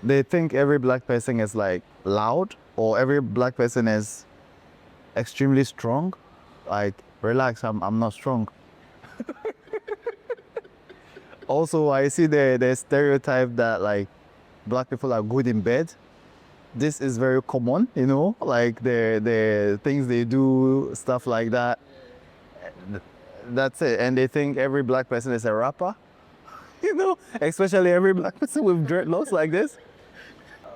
they think every black person is like loud, or every black person is extremely strong. Like, relax, I'm not strong. Also, I see the stereotype that like black people are good in bed. This is very common, like the things they do, stuff like that. That's it. And they think every black person is a rapper, especially every black person with dreadlocks like this.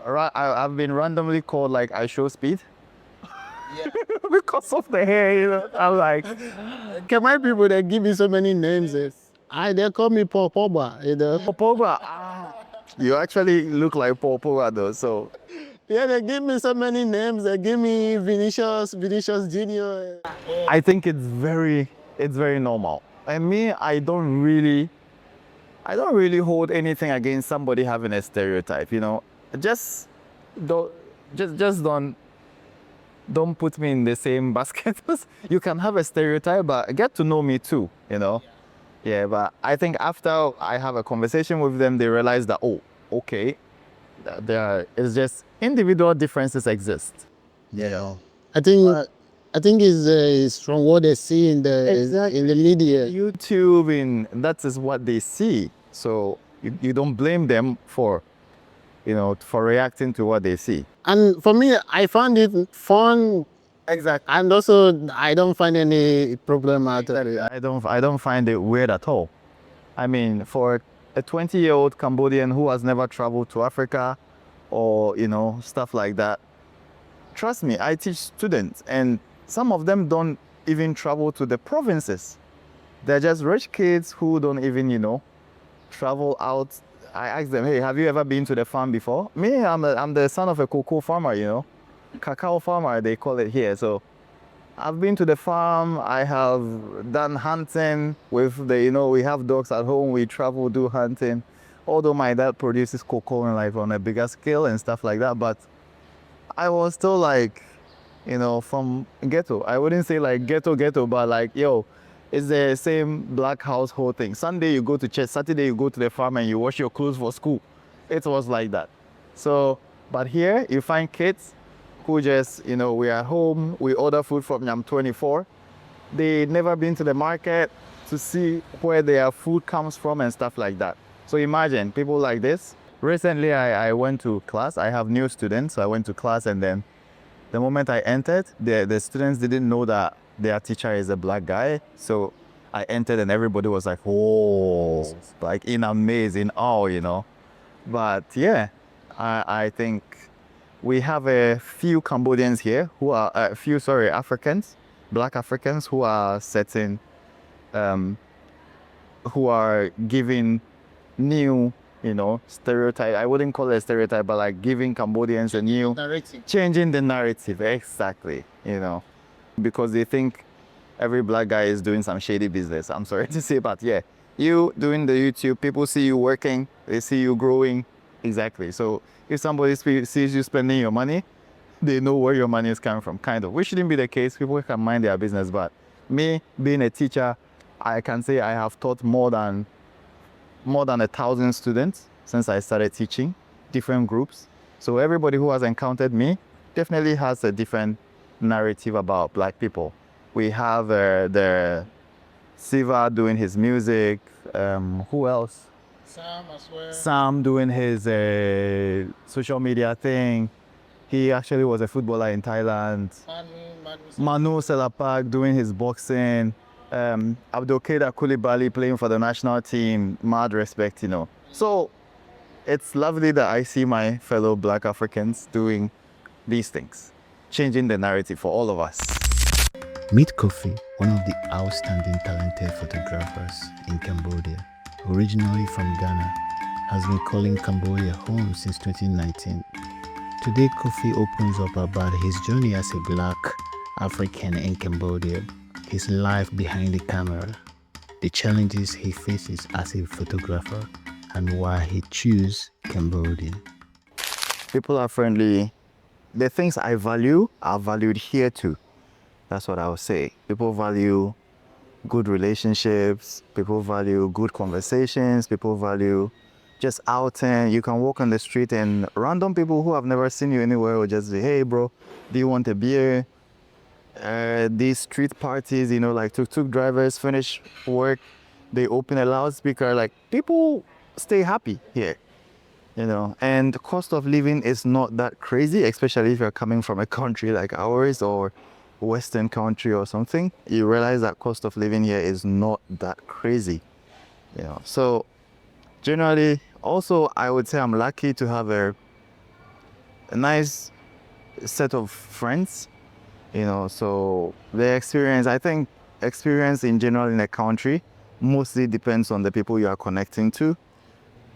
I've been randomly called like I show speed because of the hair. I'm like, Can my people they give me so many names? They call me Paul Pogba. Pogba. You actually look like Paul Pogba though. So Yeah, they give me so many names. They give me Vinicius Junior. I think it's very normal. And me, I don't really hold anything against somebody having a stereotype. Just don't just don't put me in the same basket. You can have a stereotype, but get to know me too. Yeah, but I think after I have a conversation with them, they realize that, oh, okay, it's just individual differences exist. Yeah. I think it's from what they see in the media. YouTube, that is what they see. So you don't blame them for reacting to what they see. And for me, I found it fun. Exactly. And also, I don't find any problem at all. I don't find it weird at all. I mean, for a 20-year-old Cambodian who has never traveled to Africa or stuff like that, trust me, I teach students, and some of them don't even travel to the provinces. They're just rich kids who don't even travel out. I ask them, hey, have you ever been to the farm before? Me, I'm the son of a cocoa farmer, cacao farmer, they call it here. So I've been to the farm. I have done hunting with we have dogs at home. We travel, do hunting. Although my dad produces cocoa on a bigger scale and stuff like that, but I was still like, from ghetto. I wouldn't say like ghetto, but like, yo, it's the same black household thing. Sunday you go to church, Saturday you go to the farm and you wash your clothes for school. It was like that. So, but here you find kids who just, we are home, we order food from Yam 24. They never been to the market to see where their food comes from and stuff like that. So imagine people like this. Recently, I went to class. I have new students, so I went to class, and then the moment I entered, the students didn't know that their teacher is a black guy. So I entered, and everybody was like, "Oh," like in amaze, in awe. But yeah, I think we have a few Cambodians here who are Africans, black Africans who are who are giving new stereotype. I wouldn't call it a stereotype, but like giving Cambodians a new Narrative. changing the narrative. Exactly. Because they think every black guy is doing some shady business. I'm sorry to say, but yeah, you doing the YouTube, people see you working, they see you growing. Exactly. So if somebody sees you spending your money, they know where your money is coming from, kind of. Which shouldn't be the case. People can mind their business, but me being a teacher, I can say I have taught more than 1,000 students since I started teaching different groups. So everybody who has encountered me definitely has a different narrative about black people. We have the Siva doing his music. Who else? Sam as well. Sam doing his social media thing. He actually was a footballer in Thailand. Manu Selapak doing his boxing. Abdulkader Koulibaly playing for the national team. Mad respect. So it's lovely that I see my fellow black Africans doing these things, changing the narrative for all of us. Meet Kofi, one of the outstanding talented photographers in Cambodia. Originally from Ghana, has been calling Cambodia home since 2019. Today, Kofi opens up about his journey as a black African in Cambodia, his life behind the camera, the challenges he faces as a photographer, and why he chose Cambodia. People are friendly. The things I value are valued here too. That's what I would say. People value good relationships. People value good conversations. People value just out, and you can walk on the street and random people who have never seen you anywhere will just say, hey bro, do you want a beer? These street parties, you know, like tuk-tuk drivers finish work, they open a loudspeaker, like people stay happy here, you know. And the cost of living is not that crazy, especially if you're coming from a country like ours or Western country or something. You realize that cost of living here is not that crazy, you know. So generally, also I would say I'm lucky to have a nice set of friends, you know. So the experience, I think experience in general in a country mostly depends on the people you are connecting to.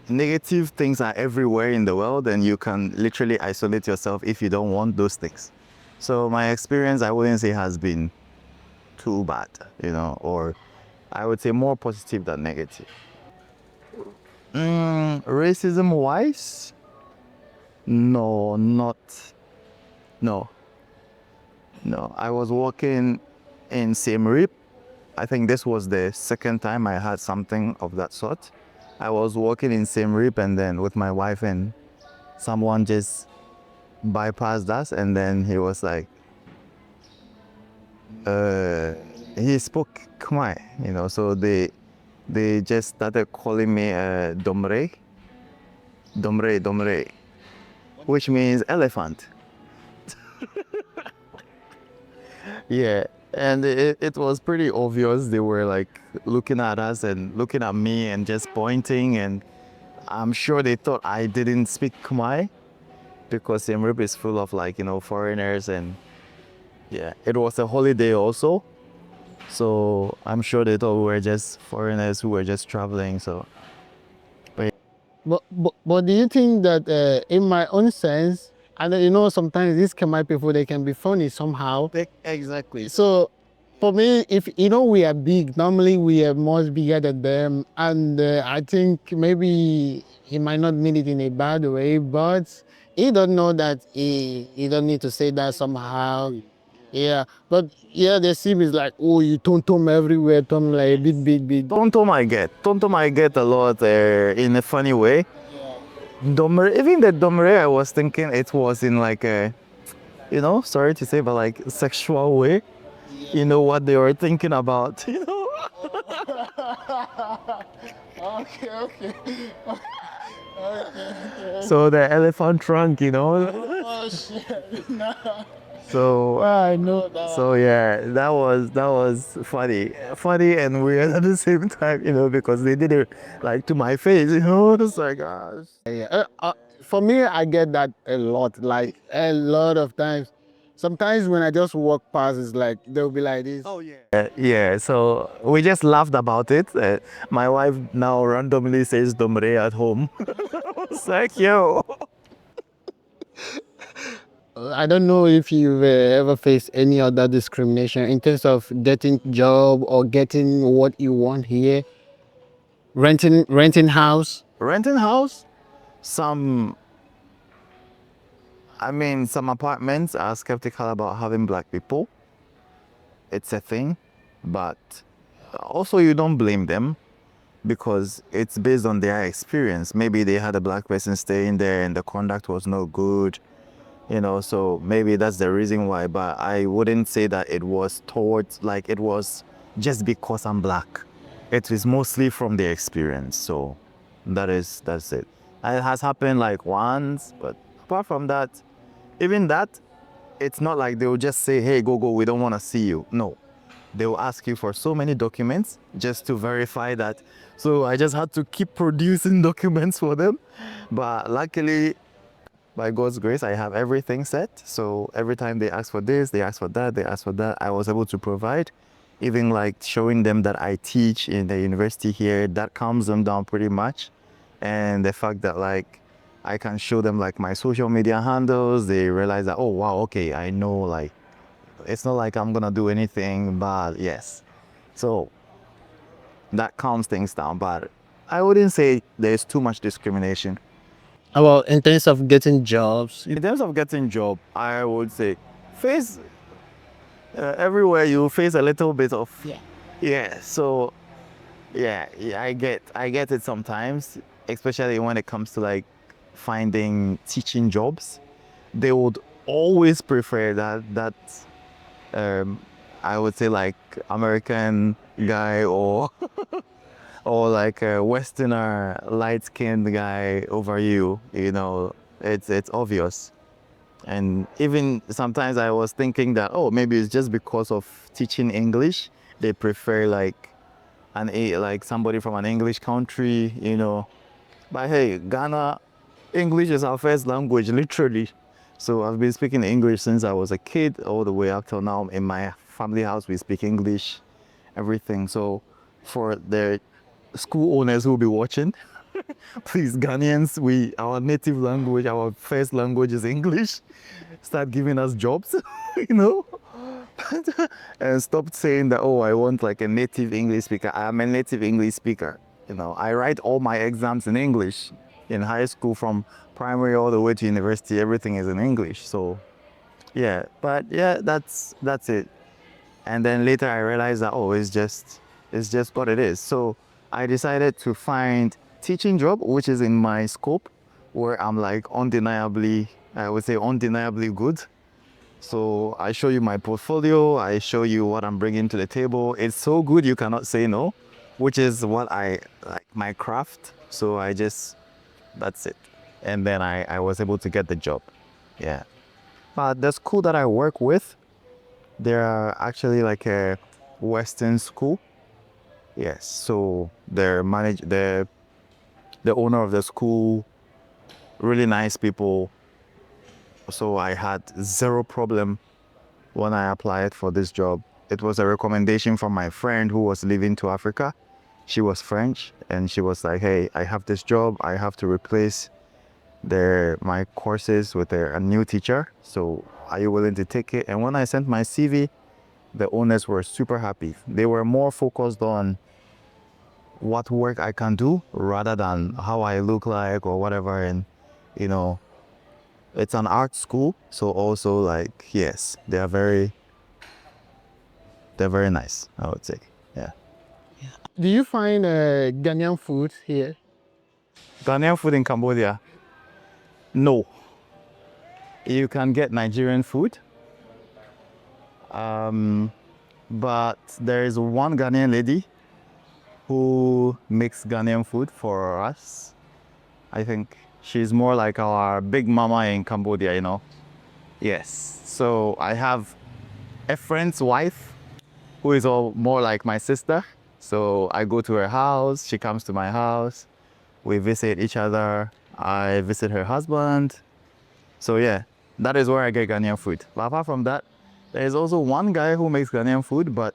Negative things are everywhere in the world, and you can literally isolate yourself if you don't want those things. So my experience, I wouldn't say has been too bad, you know, or I would say more positive than negative. Racism wise, no, not, no, no. I was working in Siem Reap. I think this was the second time I had something of that sort. I was working in Siem Reap, and then with my wife, and someone just bypassed us, and then he was like, he spoke Khmer, you know, so they just started calling me Domre, Domre, Domre, which means elephant. Yeah, and it was pretty obvious. They were like looking at us and looking at me and just pointing, and I'm sure they thought I didn't speak Khmer because Siem Reap is full of, like, you know, foreigners, and yeah, it was a holiday also. So I'm sure they thought we were just foreigners who were just traveling. So But do you think that in my own sense, and you know, sometimes these Khmer people, they can be funny somehow. exactly. So for me, if you know we are big, normally we are much bigger than them, and I think maybe he might not mean it in a bad way, but he don't know that he don't need to say that somehow. Yeah, but yeah, the sim is like, oh, you tom everywhere, tom like big. Tontom I get a lot in a funny way. Domre, even the Domre, I was thinking it was in like a, you know, sorry to say, but like sexual way. You know what they were thinking about, you know. Okay. So the elephant trunk, you know. Oh shit! No. So I know that. so yeah, that was funny and weird at the same time, you know, because they did it like to my face, you know. It's like, gosh. Yeah. For me, I get that a lot, like a lot of times. Sometimes when I just walk past, it's like they'll be like this. Oh yeah. Yeah, so we just laughed about it. My wife now randomly says Domre at home. It's like, yo. I don't know if you've ever faced any other discrimination in terms of getting job or getting what you want here, renting house. Renting house, some, I mean, some apartments are skeptical about having black people. It's a thing, but also you don't blame them because it's based on their experience. Maybe they had a black person staying there and the conduct was no good, you know, so maybe that's the reason why. But I wouldn't say that it was towards, like, it was just because I'm black. It is mostly from their experience. So that's it. It has happened like once, but apart from that, even that, it's not like they will just say, hey, go, we don't want to see you. No, they will ask you for so many documents just to verify that. So I just had to keep producing documents for them. But luckily, by God's grace, I have everything set. So every time they ask for this, they ask for that, they ask for that, I was able to provide. Even like showing them that I teach in the university here, that calms them down pretty much. And the fact that like I can show them like my social media handles, they realize that, oh wow, okay, I know, like it's not like I'm gonna do anything bad. Yes, so that calms things down. But I wouldn't say there's too much discrimination. Well, in terms of getting jobs, In terms of getting job, I would say face everywhere you face a little bit of, yeah. So yeah, I get it sometimes. especially when it comes to like finding teaching jobs, they would always prefer that um, I would say like American guy or or like a Westerner light-skinned guy over you. You know, it's obvious. And even sometimes I was thinking that, oh, maybe it's just because of teaching English, they prefer like like somebody from an English country, you know. But hey, Ghana, English is our first language, literally. So I've been speaking English since I was a kid, all the way up till now. In my family house, we speak English, everything. So for the school owners who will be watching, please, Ghanaians, our native language, our first language is English. Start giving us jobs, you know, and stop saying that, oh, I want like a native English speaker. I'm a native English speaker. You know, I write all my exams in English in high school, from primary all the way to university. Everything is in English. So yeah, but yeah, that's it. And then later I realized that, oh, it's just what it is. So I decided to find teaching job, which is in my scope, where I'm like undeniably, I would say undeniably good. So I show you my portfolio, I show you what I'm bringing to the table. It's so good you cannot say no, which is what I like, my craft. So that's it. And then I was able to get the job. Yeah. But the school that I work with, they're actually like a Western school. Yes. So the owner of the school, really nice people. So I had zero problem when I applied for this job. It was a recommendation from my friend who was leaving to Africa. She was French, and she was like, hey, I have this job. I have to replace my courses with a new teacher. So are you willing to take it? And when I sent my CV, the owners were super happy. They were more focused on what work I can do rather than how I look like or whatever. And, you know, it's an art school. So also like, yes, they're very nice, I would say. Yeah. Do you find Ghanaian food here? Ghanaian food in Cambodia? No. You can get Nigerian food. But there is one Ghanaian lady who makes Ghanaian food for us. I think she's more like our big mama in Cambodia, you know. Yes. So I have a friend's wife who is more like my sister. So I go to her house, she comes to my house, we visit each other, I visit her husband. So yeah, that is where I get Ghanaian food. But apart from that, there is also one guy who makes Ghanaian food, but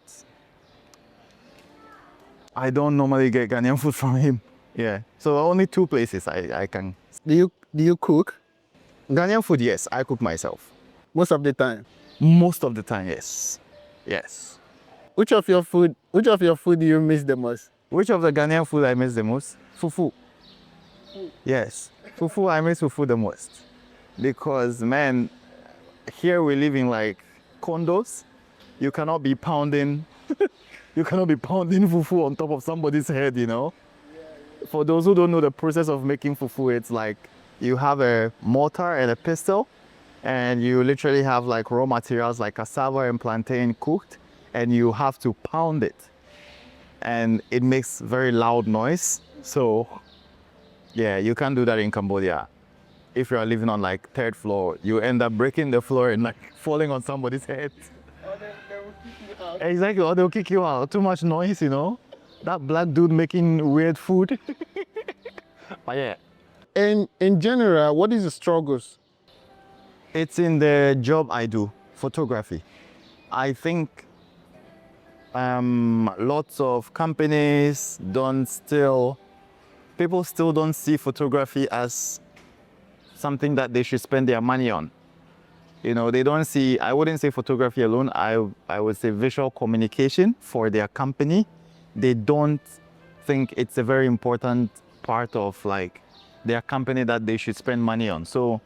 I don't normally get Ghanaian food from him. Yeah, so only two places I can. Do you cook Ghanaian food, yes, I cook myself. most of the time? Most of the time, yes. Yes. Which of your food do you miss the most? Which of the Ghanaian food I miss the most? Fufu. Yes, fufu, I miss fufu the most. Because, man, here we live in like condos. You cannot be pounding, you cannot be pounding fufu on top of somebody's head, you know? For those who don't know the process of making fufu, it's like you have a mortar and a pestle, and you literally have like raw materials like cassava and plantain cooked, and you have to pound it. And it makes very loud noise. So yeah, you can't do that in Cambodia. If you are living on like third floor, you end up breaking the floor and like falling on somebody's head. Or they will kick you out. Exactly, or they'll kick you out. Too much noise, you know? That black dude making weird food. But yeah, And in general, what is the struggles? it's in the job I do, photography. I think lots of companies people still don't see photography as something that they should spend their money on. You know, they don't see, I wouldn't say photography alone, I would say visual communication for their company. They don't think it's a very important part of like their company that they should spend money on. So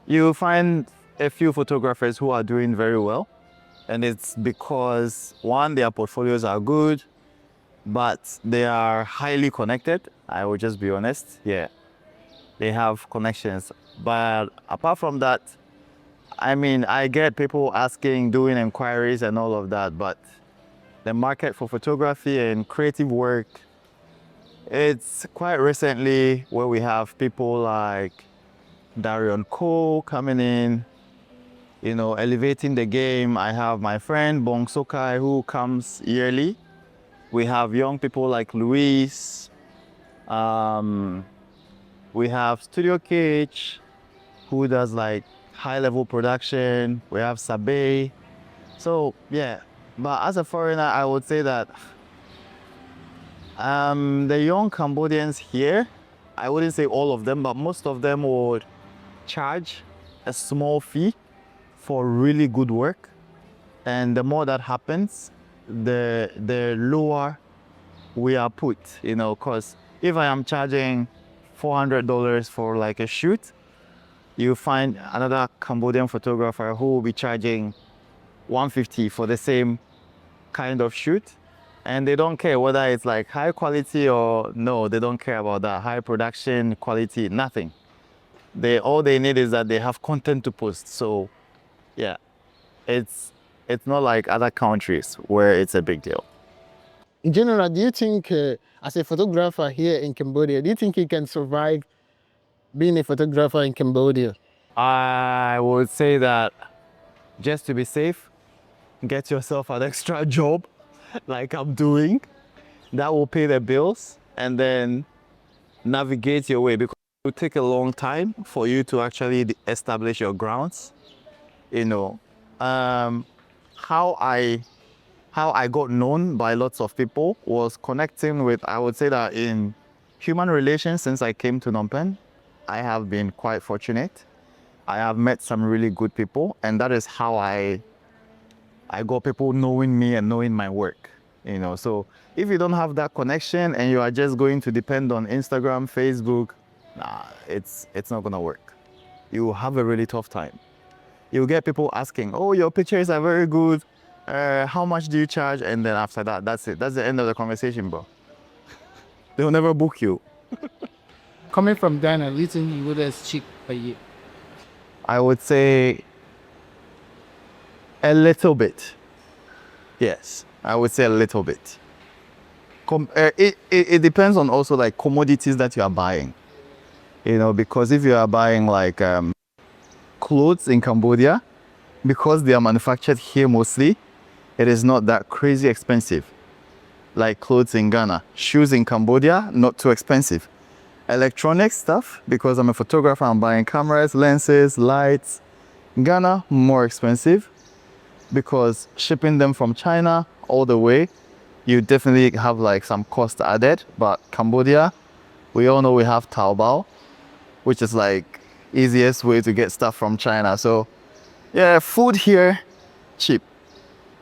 you find a few photographers who are doing very well. And it's because one, their portfolios are good. but they are highly connected. I will just be honest. Yeah, they have connections. But apart from that, I mean, I get people asking, doing inquiries and all of that, but the market for photography and creative work, it's quite recently where we have people like Darion Cole coming in, you know, elevating the game. I have my friend Bong Sokai who comes yearly. We have young people like Luis. We have Studio Cage who does like high level production. We have Sabe. So yeah, but as a foreigner, I would say that the young Cambodians here, I wouldn't say all of them, but most of them would charge a small fee for really good work. And the more that happens, the lower we are put, you know, because if I am charging $400 for like a shoot, you find another Cambodian photographer who will be charging 150 for the same kind of shoot. And they don't care whether it's like high quality or no, they don't care about that. High production quality, nothing. All they need is that they have content to post. So yeah, it's not like other countries where it's a big deal. In general, do you think, as a photographer here in Cambodia, do you think you can survive being a photographer in Cambodia? I would say that just to be safe, get yourself an extra job like I'm doing. That will pay the bills and then navigate your way, because it will take a long time for you to actually establish your grounds. You know, how I got known by lots of people was connecting with, I would say that in human relations, since I came to Phnom Penh, I have been quite fortunate. I have met some really good people, and that is how I got people knowing me and knowing my work. You know, so if you don't have that connection and you are just going to depend on Instagram, Facebook, nah, it's not gonna work. You will have a really tough time. You'll get people asking, oh, your pictures are very good. How much do you charge? And then after that, that's it. That's the end of the conversation, bro. They'll never book you. Coming from Ghana, do you think you would as cheap a year? I would say a little bit. Yes, I would say a little bit. It depends on also like commodities that you are buying. You know, because if you are buying like clothes in Cambodia, because they are manufactured here mostly, it is not that crazy expensive. Like clothes in Ghana. Shoes in Cambodia, not too expensive. Electronic stuff, because I'm a photographer, I'm buying cameras, lenses, lights. Ghana, more expensive, because shipping them from China all the way, you definitely have like some cost added. But Cambodia, we all know we have Taobao, which is like easiest way to get stuff from China. So yeah, food here, cheap.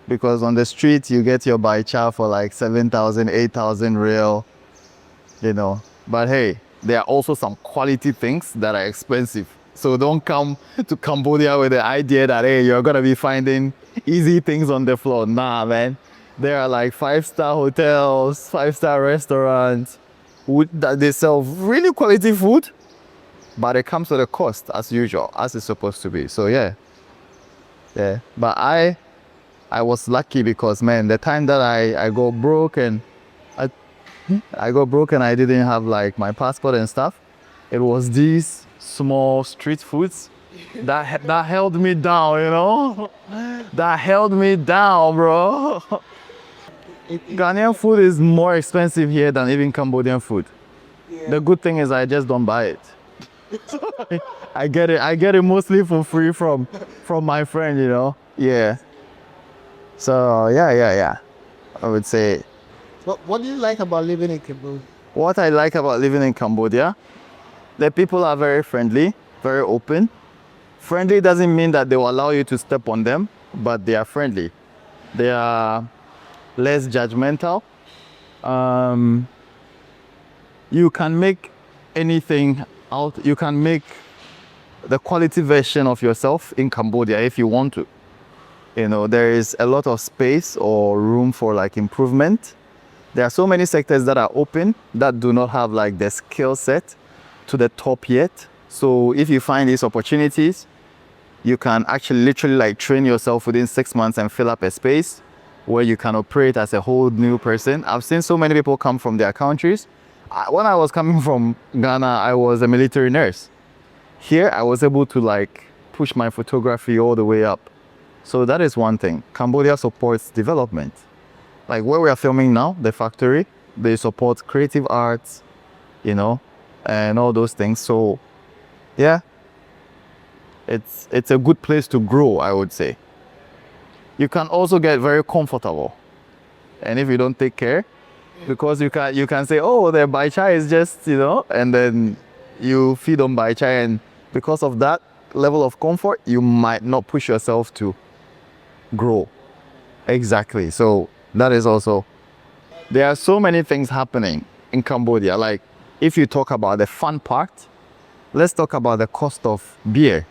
Because on the street, you get your bai cha for like 7,000, 8,000 real, you know. But hey, there are also some quality things that are expensive. So don't come to Cambodia with the idea that, hey, you're gonna be finding easy things on the floor. Nah, man. There are like 5-star hotels, 5-star restaurants, that they sell really quality food, but it comes with a cost as usual, as it's supposed to be. So yeah. But I was lucky because, man, the time that I got broke and I got broke and I didn't have like my passport and stuff, it was these small street foods that held me down, you know? That held me down, bro. Ghanaian food is more expensive here than even Cambodian food. Yeah. The good thing is I just don't buy it. I get it mostly for free from my friend, you know? Yeah. So yeah. I would say. What do you like about living in Cambodia? What I like about living in Cambodia, the people are very friendly, very open. Friendly doesn't mean that they will allow you to step on them, but they are friendly. They are less judgmental. You can make anything out. You can make the quality version of yourself in Cambodia if you want to. You know, there is a lot of space or room for like improvement, There are so many sectors that are open that do not have like the skill set to the top yet. So if you find these opportunities, you can actually literally like train yourself within 6 months and fill up a space where you can operate as a whole new person. I've seen so many people come from their countries. When I was coming from Ghana, I was a military nurse. Here, I was able to like push my photography all the way up. So that is one thing. Cambodia supports development. Like where we are filming now, the factory, they support creative arts, you know, and all those things. So yeah, it's a good place to grow, I would say. You can also get very comfortable. And if you don't take care, because you can say, oh, the bai chai is just, you know, and then you feed on bai chai, and because of that level of comfort, you might not push yourself to grow. Exactly. So that is also, there are so many things happening in Cambodia. Like if you talk about the fun part, let's talk about the cost of beer.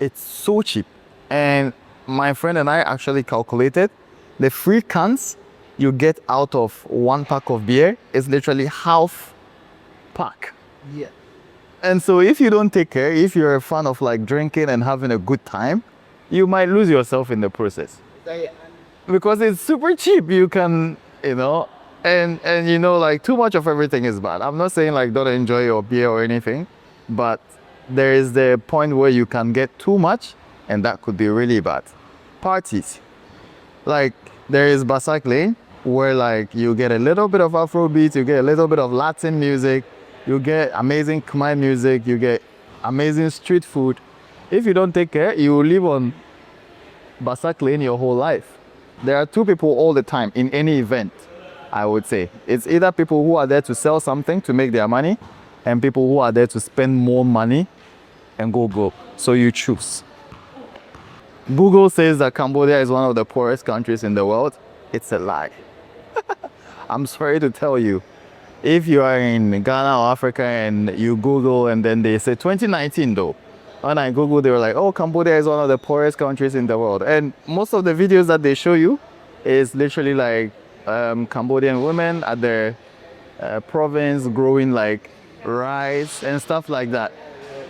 It's so cheap. And my friend and I actually calculated the free cans you get out of one pack of beer is literally half pack. Yeah. And so if you don't take care, if you're a fan of like drinking and having a good time, you might lose yourself in the process. Because it's super cheap. You can, you know, and you know, like too much of everything is bad. I'm not saying like don't enjoy your beer or anything, but there is the point where you can get too much and that could be really bad. Parties. Like there is Basak Lane where like you get a little bit of Afrobeat, you get a little bit of Latin music, you get amazing Khmer music, you get amazing street food. If you don't take care, you will live on Basak Lane your whole life. There are two people all the time in any event, I would say. It's either people who are there to sell something to make their money and people who are there to spend more money and go. So you choose. Google says that Cambodia is one of the poorest countries in the world. It's a lie. I'm sorry to tell you. If you are in Ghana or Africa and you Google and then they say 2019 though, when I Googled, they were like, oh, Cambodia is one of the poorest countries in the world. And most of the videos that they show you is literally like Cambodian women at their province growing like rice and stuff like that.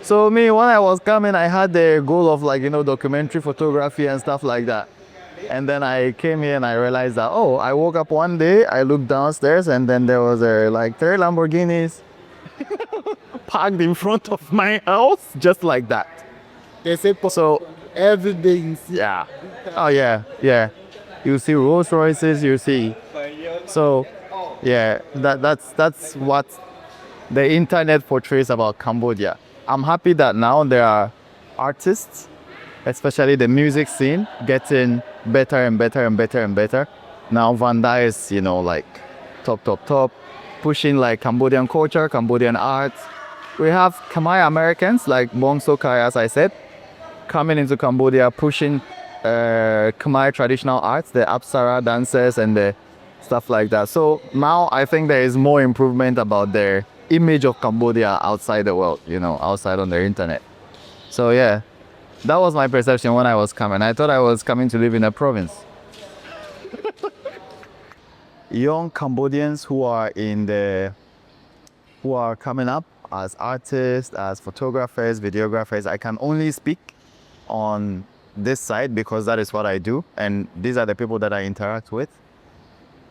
So me, when I was coming, I had the goal of like, you know, documentary photography and stuff like that. And then I came here and I realized that, oh, I woke up one day, I looked downstairs and then there was like 3 Lamborghinis parked in front of my house, just like that. They say So, every day you see. yeah. Oh, yeah. You see Rolls Royces, you see. So, yeah, that's what the internet portrays about Cambodia. I'm happy that now there are artists, especially the music scene, getting better and better. Now Vanda is, you know, like top, pushing like Cambodian culture, Cambodian art. We have Khmer Americans like Bong Sokai, as I said, coming into Cambodia, pushing Khmer traditional arts, the Apsara dances and the stuff like that. So now I think there is more improvement about their image of Cambodia outside the world, you know, outside on their internet. So yeah, that was my perception when I was coming. I thought I was coming to live in a province. Young Cambodians who are coming up as artists, as photographers, videographers, I can only speak on this side because that is what I do and these are the people that I interact with.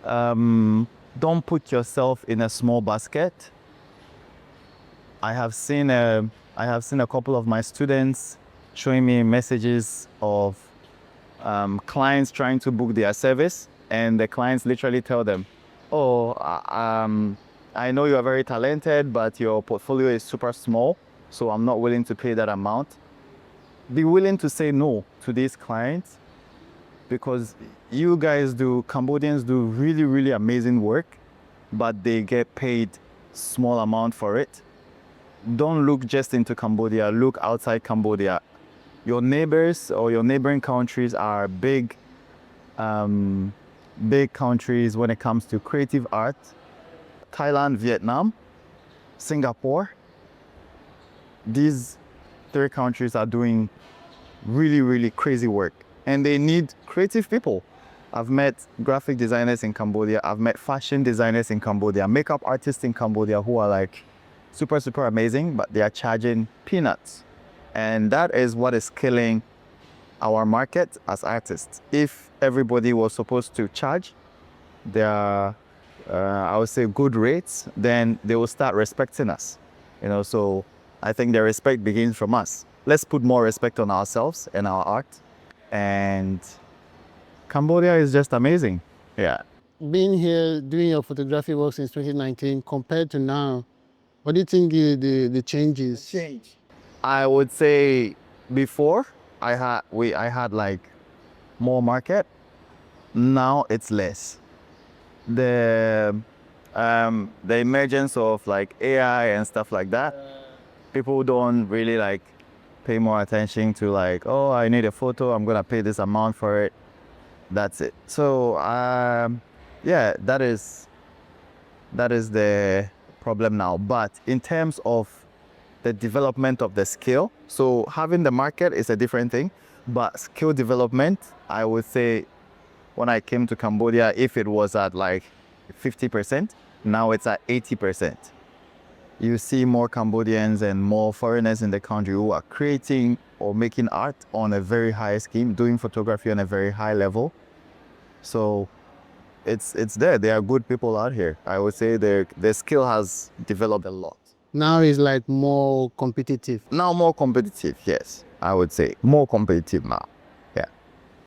Don't put yourself in a small basket. I have seen a couple of my students showing me messages of clients trying to book their service and the clients literally tell them, oh, I know you are very talented, but your portfolio is super small, so I'm not willing to pay that amount. Be willing to say no to these clients because you guys Cambodians do really, really amazing work, but they get paid small amount for it. Don't look just into Cambodia, look outside Cambodia. Your neighbors or your neighboring countries are big countries when it comes to creative art. Thailand, Vietnam, Singapore. These 3 countries are doing really, really crazy work and they need creative people. I've met graphic designers in Cambodia. I've met fashion designers in Cambodia, makeup artists in Cambodia who are like super, super amazing, but they are charging peanuts. And that is what is killing our market as artists. If everybody was supposed to charge their, I would say, good rates, then they will start respecting us. So I think the respect begins from us. Let's put more respect on ourselves and our art. And Cambodia is just amazing. Yeah. Being here, doing your photography work since 2019 compared to now, what do you think the changes? I would say before I had like more market. Now it's less. The emergence of like AI and stuff like that, people don't really like pay more attention to like, oh, I need a photo, I'm gonna pay this amount for it. That's it. So yeah, that is the problem now. But in terms of the development of the skill, so having the market is a different thing, but skill development, I would say when I came to Cambodia, if it was at like 50%, now it's at 80%. You see more Cambodians and more foreigners in the country who are creating or making art on a very high scheme, doing photography on a very high level. So it's there. There are good people out here. I would say their skill has developed a lot. Now it's like more competitive. Now more competitive, yes. I would say more competitive now.